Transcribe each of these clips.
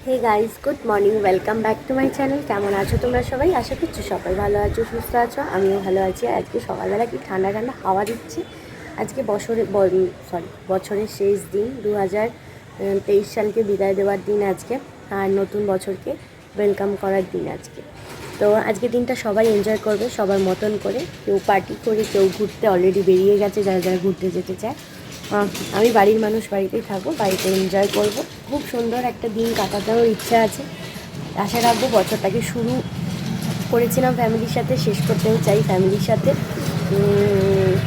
Hey guys, good morning, welcome back to my channel. কেমন আছো তোমরা সবাই? আশা করছি সবাই ভালো আছো, সুস্থ আছো। আমিও ভালো আছি। আজকে সকালবেলা কি ঠান্ডা ঠান্ডা হাওয়া দিচ্ছে। আজকে বছরের শেষ দিন, 2023 সালকে বিদায় দেওয়ার দিন আজকে, আর নতুন বছরকে ওয়েলকাম করার দিন আজকে। তো আজকে দিনটা সবাই এনজয় করবে সবার মতন করে। কেউ পার্টি করে, কেউ ঘুরতে অলরেডি বেরিয়ে গেছে, যারা যারা ঘুরতে যেতে চায়। আমি বাড়ির মানুষ, বাড়িতেই থাকবো, বাড়িতে এনজয় করব। খুব সুন্দর একটা দিন কাটাতেও ইচ্ছা আছে। আশা রাখবো বছরটাকে শুরু করেছিলাম ফ্যামিলির সাথে, শেষ করতেও চাই ফ্যামিলির সাথে।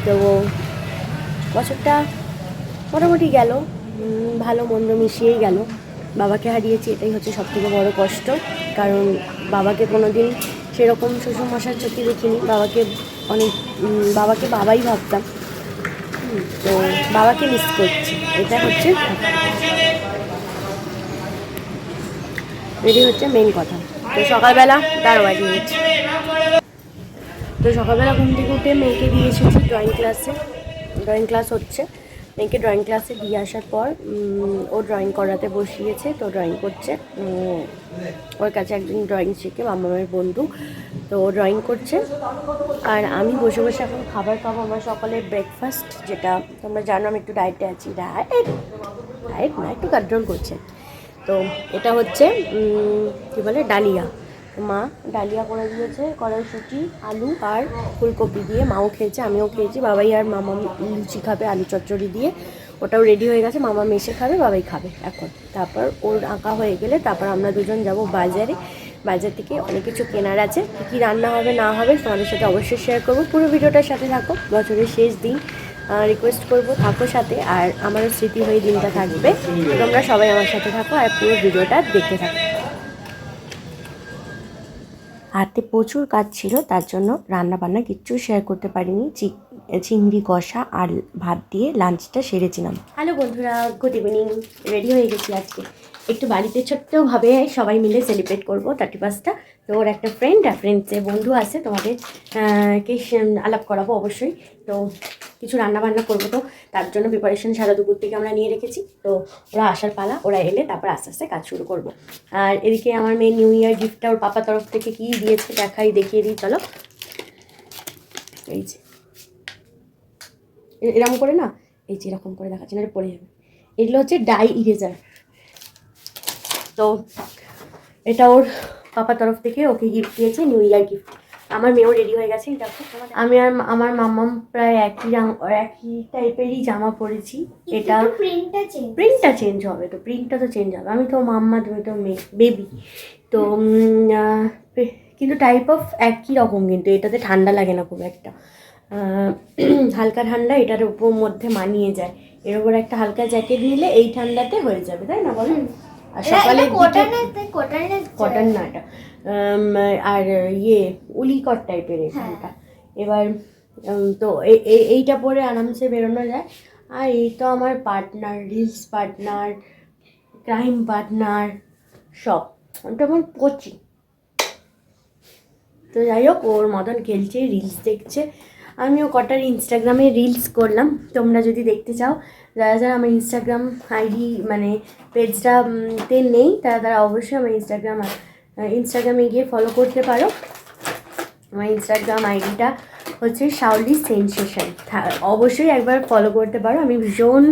তো বছরটা মোটামুটি গেল, ভালো মন্দ মিশিয়েই গেল। বাবাকে হারিয়েছি, এটাই হচ্ছে সবথেকে বড় কষ্ট। কারণ বাবাকে কোনো দিন সেরকম শ্বশুরমশার চোখে দেখিনি। বাবাকে বাবাই ভাবতাম। তো বাবাকে মিস করছি, এটা হচ্ছে মেন কথা। তো সকালবেলা ঘুম থেকে উঠে মেয়েকে দিয়ে এসেছি ড্রয়িং ক্লাস হচ্ছে। মেয়েকে ড্রয়িং ক্লাসে দিয়ে আসার পর ও ড্রয়িং করাতে বসিয়েছে, তো ড্রয়িং করছে। ওর কাছে একজন ড্রয়িং শেখে, মামামের বন্ধু, তো ও ড্রয়িং করছে। আর আমি বসে বসে এখন খাবার খাবো, আমার সকালের ব্রেকফাস্ট, যেটা তোমরা জানো আমি একটু ডায়েটে আছি। ডায়েট না, একটু কন্ট্রোল করছে। তো এটা হচ্ছে কী বলে, ডালিয়া। মা ডালিয়া করে দিয়েছে, কড়াইশুঁটি, আলু আর ফুলকপি দিয়ে। মাও খেয়েছে, আমিও খেয়েছি, বাবাই আর মামা লুচি খাবে আলু চচ্চড়ি দিয়ে। ওটাও রেডি হয়ে গেছে, মামা মেশে খাবে, বাবাই খাবে এখন। তারপর ওর আঁকা হয়ে গেলে তারপর আমরা দুজন যাব বাজারে। বাজার থেকে অনেক কিছু কেনার আছে। কী কী রান্না হবে না হবে তোমাদের সাথে অবশ্যই শেয়ার করবো। পুরো ভিডিওটার সাথে থাকো। বছরের শেষ দিন, রিকোয়েস্ট করবো থাকো সাথে, আর আমারও স্মৃতি হয়ে দিনটা থাকবে। তোমরা সবাই আমার সাথে থাকো আর পুরো ভিডিওটা দেখতে থাকো। হাতে প্রচুর কাজ ছিল, তার জন্য রান্না বান্না কিচ্ছু শেয়ার করতে পারিনি। চিংড়ি কষা আর ভাত দিয়ে লাঞ্চটা সেরেছিলাম। হ্যালো বন্ধুরা, গুড ইভিনিং। রেডি হয়ে গেছি আজকে। একটু বাড়িতে ছোট্টভাবে সবাই মিলে সেলিব্রেট করবো 31টা। তো ওর একটা ফ্রেন্ডসে বন্ধু আছে, তোমাদের কে আলাপ করাবো অবশ্যই। তো কিছু রান্না বান্না করবো, তো তার জন্য প্রিপারেশন সারা দুপুর থেকে আমরা নিয়ে রেখেছি। তো ওরা আসার পালা, ওরা এলে তারপর আস্তে আস্তে কাজ শুরু করব। আর এদিকে আমার মেয়ে নিউ ইয়ার গিফটটা ওর পাপা তরফ থেকে কী দিয়েছে দেখিয়ে দিই চলো। এই যে এরকম করে না, এই যে এরকম করে দেখাচ্ছি না, পড়ে যাবে। এগুলো হচ্ছে ডাই ইরেজার। তো এটা ওর পাপার তরফ থেকে ওকে গিফট দিয়েছে, নিউ ইয়ার গিফট। আমার মেয়েও রেডি হয়ে গেছে। আমি আর আমার মাম্মাম প্রায় একই টাইপেরই জামা পরেছি। এটা প্রিন্টটা চেঞ্জ হবে, তো প্রিন্টটা তো চেঞ্জ হবে। আমি তো মাম্মা, তুমি তো মেয়ে, বেবি। তো কিন্তু টাইপ অফ একই রকম, কিন্তু এটাতে ঠান্ডা লাগে না খুব একটা। হালকা ঠান্ডা এটার উপর মধ্যে মানিয়ে যায়। এর উপর একটা হালকা জ্যাকেট নিলে এই ঠান্ডাতে হয়ে যাবে, তাই না বলো? আর সকালে কটন না এটা, আর উলিকট টাইপের এখানটা। এবার তো এইটা পরে আরামসে বেরোনো যায়। আর এই তো আমার partner, reels partner, crime partner, সব। ওটা আমার কোচিং। তো যাই হোক, ওর মতন খেলছে, রিলস দেখছে। আমিও কটার ইনস্টাগ্রামে রিলস করলাম। তোমরা যদি দেখতে চাও, যারা যারা আমার ইনস্টাগ্রাম আইডি মানে পেজটাতে নেই, তারা অবশ্যই আমার ইনস্টাগ্রামে গিয়ে ফলো করতে পারো। আমার ইনস্টাগ্রাম আইডিটা হচ্ছে শাওলি সেনসেশন। অবশ্যই একবার ফলো করতে পারো। আমি ভীষণ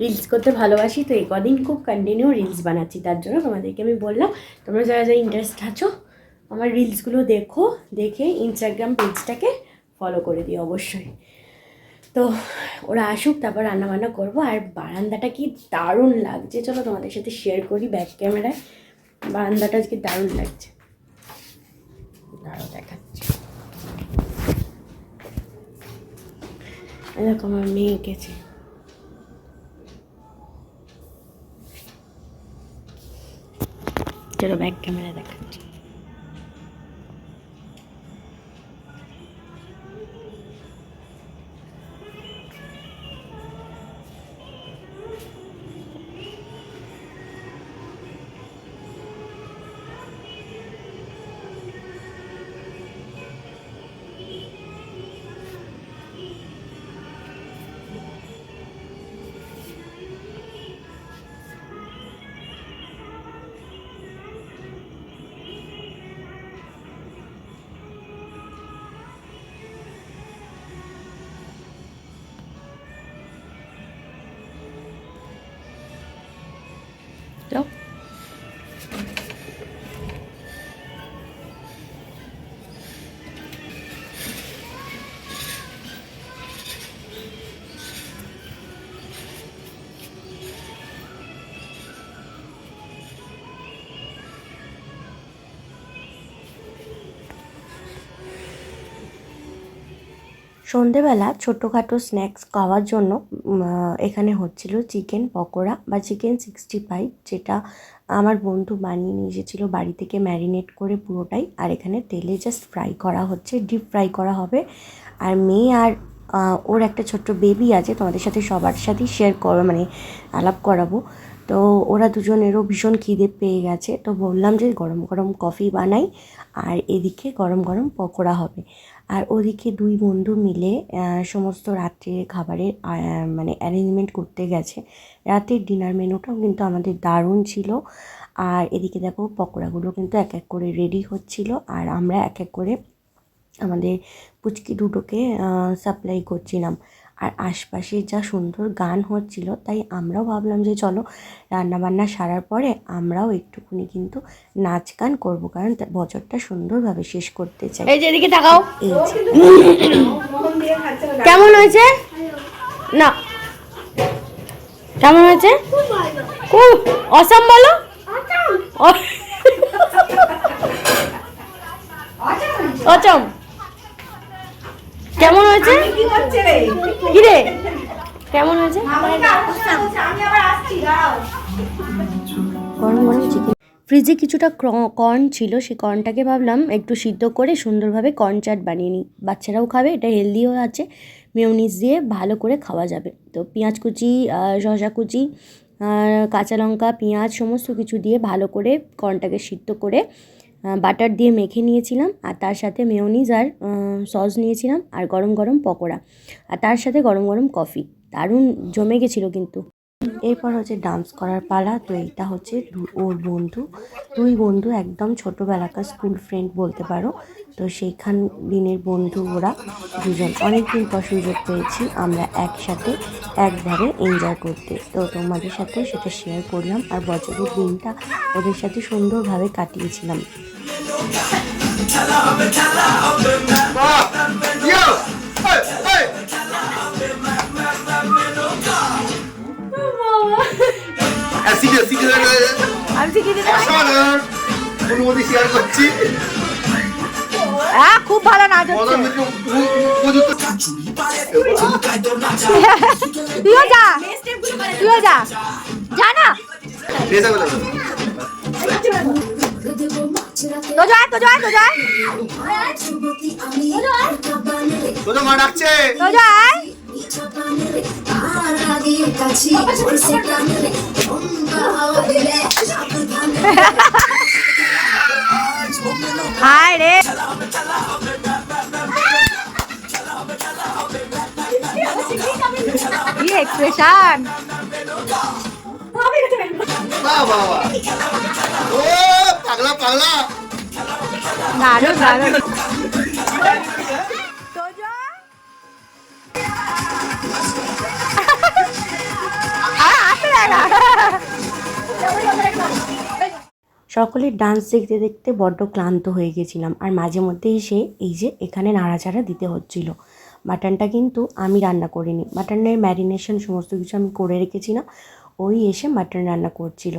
রিলস করতে ভালোবাসি, তো এই কদিন খুব কন্টিনিউ রিলস বানাচ্ছি। তার জন্য তোমাদেরকে আমি বললাম, তোমরা যারা যারা ইন্টারেস্ট আছো আমার রিলসগুলো দেখে ইনস্টাগ্রাম পেজটাকে ফলো করে দিও অবশ্যই। তো ওরা আসুক, তারপর রান্নাবান্না করবো। আর বারান্দাটা কি দারুণ লাগছে, চলো তোমাদের সাথে শেয়ার করি ব্যাক ক্যামেরায়। বারান্দাটা আজকে দারুণ লাগছে, দাঁড়াও দেখাচ্ছি। দেখো আমার মেয়ে এঁকেছে। চলো ব্যাক ক্যামেরা দেখাচ্ছি। সন্ধেবেলা ছোটোখাটো স্ন্যাক্স খাওয়ার জন্য এখানে হচ্ছিল চিকেন পকোড়া বা চিকেন 65, যেটা আমার বন্ধু বানিয়ে নিয়ে এসেছিলো বাড়ি থেকে ম্যারিনেট করে পুরোটাই। আর এখানে তেলে জাস্ট ফ্রাই করা হচ্ছে, ডিপ ফ্রাই করা হবে। আর মেয়ে আর ওর একটা ছোট্ট বেবি আছে, তোমাদের সাথে সবার সাথেই শেয়ার মানে আলাপ করাবো। তো ওরা দুজনেরও ভীষণ খিদে পেয়ে গেছে, তো বললাম যে গরম গরম কফি বানাই আর এদিকে গরম গরম পকোড়া হবে। আর ওদিকে দুই বন্ধু মিলে সমস্ত রাত্রের খাবারের মানে অ্যারেঞ্জমেন্ট করতে গেছে। রাতের ডিনার মেনুটাও কিন্তু আমাদের দারুণ ছিল। আর এদিকে দেখো পকোড়াগুলো কিন্তু এক এক করে রেডি হচ্ছিল, আর আমরা এক এক করে আমাদের পুচকি দুটোকে সাপ্লাই করছিলাম। আর আশপাশে যা সুন্দর গান হচ্ছিল, তাই আমরাও ভাবলাম যে চলো রান্নাবান্না সারার পরে আমরাও একটুখানি কিন্তু নাচ গান করবো, কারণ বছরটা সুন্দরভাবে শেষ করতে চাই। এই যে এদিকে তাকাও, এই কেমন হয়েছে? না কেমন হয়েছে? খুব অসম বলো। অচম কেমন হয়েছে? কি রে কেমন হয়েছে? গরম গরম চিকেন। ফ্রিজে কিছুটা কর্ন ছিল, সেই কর্নটাকে ভাবলাম একটু সিদ্ধ করে সুন্দরভাবে কর্ন চাট বানিয়ে নিই, বাচ্চারাও খাবে, এটা হেলদিও আছে, মেয়োনিজ দিয়ে ভালো করে খাওয়া যাবে। তো পেঁয়াজ কুচি, শসা কুচি, কাঁচা লঙ্কা, পেঁয়াজ সমস্ত কিছু দিয়ে ভালো করে কর্নটাকে সিদ্ধ করে বাটার দিয়ে মেখে নিয়েছিলাম। আর তার সাথে মেয়োনিজ আর সস নিয়েছিলাম, আর গরম গরম পকোড়া, আর তার সাথে গরম গরম কফি। দারুণ জমে গেছিলো কিন্তু। এরপর হচ্ছে ডান্স করার পালা। তো এইটা হচ্ছে ওর বন্ধু, দুই বন্ধু একদম ছোটোবেলাকার স্কুল ফ্রেন্ড বলতে পারো। তো সেইখান দিনের বন্ধু ওরা দুজন, অনেকদিন পর সুযোগ পেয়েছি আমরা একসাথে একবারে এনজয় করতে। তো তোমাদের সাথে সেটা শেয়ার করলাম, আর বছরের দিনটা ওদের সাথে সুন্দরভাবে কাটিয়েছিলাম। খুব ভালো নাচ হচ্ছে। তুইও যা, তুইও যা, যা না। তো যায় তো যায় তো যায় তো মা ডাকছে, তো যায়। হায় রে, কি এক্সপ্রেশন! পাগলা পাগলা দারুণ দারুণ। সকলের ডান্স দেখতে দেখতে বড্ড ক্লান্ত হয়ে গেছিলাম, আর মাঝে মধ্যে এসে এই যে এখানে নাড়াচাড়া দিতে হচ্ছিল। মাটনটা কিন্তু আমি রান্না করিনি, মাটনের ম্যারিনেশন সমস্ত কিছু আমি করে রেখেছিলাম, ওই এসে মাটন রান্না করছিল।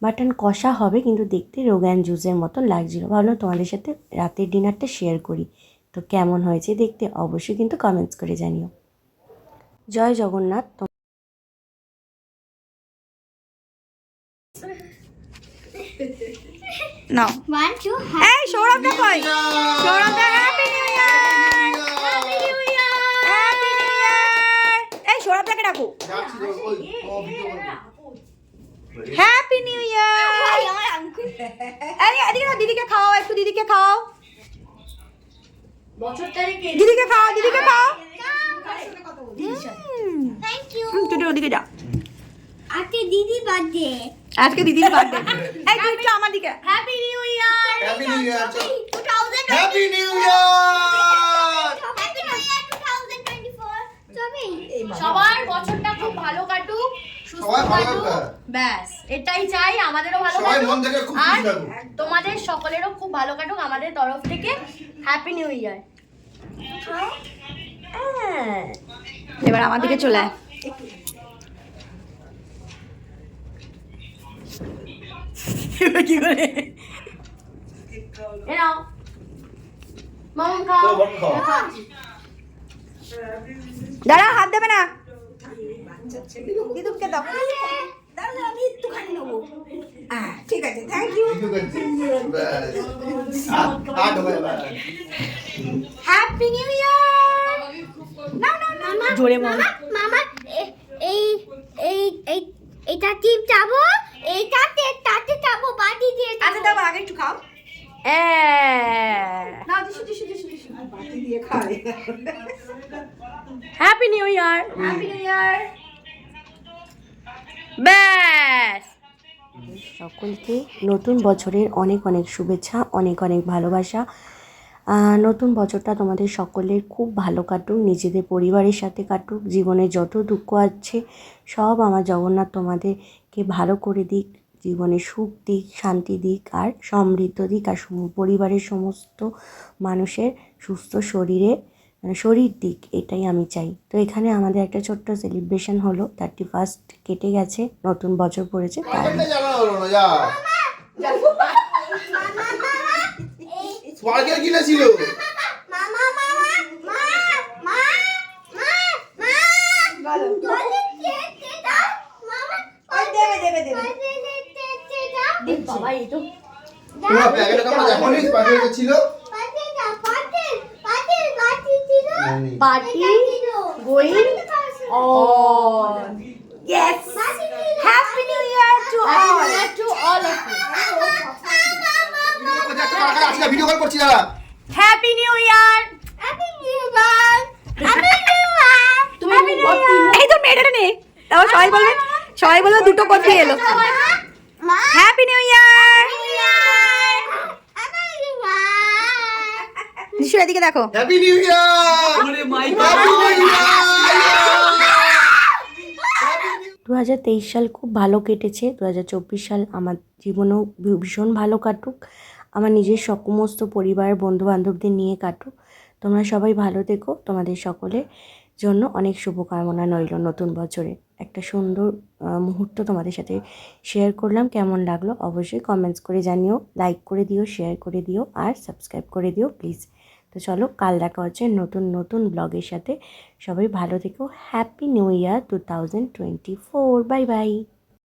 মাটন কষা হবে, কিন্তু দেখতে রোগান জুসের মতো লাগছিলো। ভাবলাম তোমাদের সাথে রাতের ডিনারটা শেয়ার করি। তো কেমন হয়েছে দেখতে অবশ্যই কিন্তু কমেন্টস করে জানিও। জয় জগন্নাথ। নাও 1 2 এই সৌরভটা কই? সৌরভটা happy new year, happy new year, happy new year. এই সৌরভটাকে ডাকো, হ্যাপি নিউ ইয়ার। এই এদিকে না, দিদিকে খাও, একটু দিদিকে খাও, দিদিকে খাও, দিদিকে খাও। Thank you. তুই ওদিকে যা, আজকে দিদি বার্থডে, আজকে দিদির বার্থডে। এই তুই একটু আমার দিকে, happy new year, happy new year, happy new year, happy new ইয়ার 2024। সবার বছরটা খুব ভালো কাটুক, সুস্থ কাটুক, ব্যাস এটাই চাই। আমাদেরও ভালো কাটুক, আর তোমাদের সকলেরও খুব ভালো কাটুক আমাদের তরফ থেকে। হ্যাপি নিউ ইয়ার। এবার আমার দিকে চলে আয়। কি করে এনাও মামুন খাও, দাঁড়া, হাত দেবে না। দিদুকে দাও। দাঁড়া, আমি একটুখানি নেবো। ঠিক আছে, thank you. Happy new year. না না না, জোরে বল। মামা এই এই এই এটা টিপ যাবো, এইটাতে তাতে যাবো বাটি দিয়ে আচ্ছা দাও, আগে একটু খাও। না, দিশু দিশু দিশু দিশু বাটি দিয়ে খাবে। Happy new year. Happy new ইয়ার। ব্যাস, সকলকে নতুন বছরের অনেক অনেক শুভেচ্ছা, অনেক অনেক ভালোবাসা। নতুন বছরটা তোমাদের সকলের খুব ভালো কাটুক, নিজেদের পরিবারের সাথে কাটুক। জীবনে যত দুঃখ আছে সব আমার জগন্নাথ তোমাদেরকে ভালো করে দিক, জীবনে সুখ দিক, শান্তি দিক আর সমৃদ্ধ দিক, আর পরিবারের সমস্ত মানুষের সুস্থ শরীর দিক, এটাই আমি চাই। তো এখানে আমাদের একটা ছোট্ট সেলিব্রেশন হলো, 31st কেটে গেছে, নতুন বছর পড়েছে। স্বর্গের কিনা ছিল মামা মামা মা মা মা মা জলে খেতে দাও মামা। ওই দেবে দেবে দেবে। খেতে দাও বাবা, এই তো তোমার প্যাকেটে কাপড় দেখো নি প্যাকেটে ছিল পাতে দাও পাতে পাতে বাটি ছিল party going on. Yes. Happy New Year to all. to all of you. আজকে ভিডিও কল করছি দাদা happy new year. Happy new year happy new ইয়ার তুমি এই তো মেয়েটা নে। তাও সবাই বলবে দুটো কথা এলো। মা happy new year. Happy new ইয়ার নিশু এদিকে দেখো। Happy new year happy new ইয়ার 2023 সাল খুব ভালো কেটেছে। 2024 সাল আমার জীবনেও ভীষণ ভালো কাটুক, আমার নিজের সমস্ত পরিবার বন্ধুবান্ধবদের নিয়ে কাটুক। তোমরা সবাই ভালো থেকো, তোমাদের সকলের জন্য অনেক শুভকামনা রইল। নতুন বছরে একটা সুন্দর মুহূর্ত তোমাদের সাথে শেয়ার করলাম, কেমন লাগলো অবশ্যই কমেন্টস করে জানিও, লাইক করে দিও, শেয়ার করে দিও আর সাবস্ক্রাইব করে দিও প্লিজ। তো চলো, কাল দেখা হচ্ছে নতুন ব্লগের সাথে। সবাই ভালো থেকো। হ্যাপি নিউ ইয়ার 2024। Bye bye.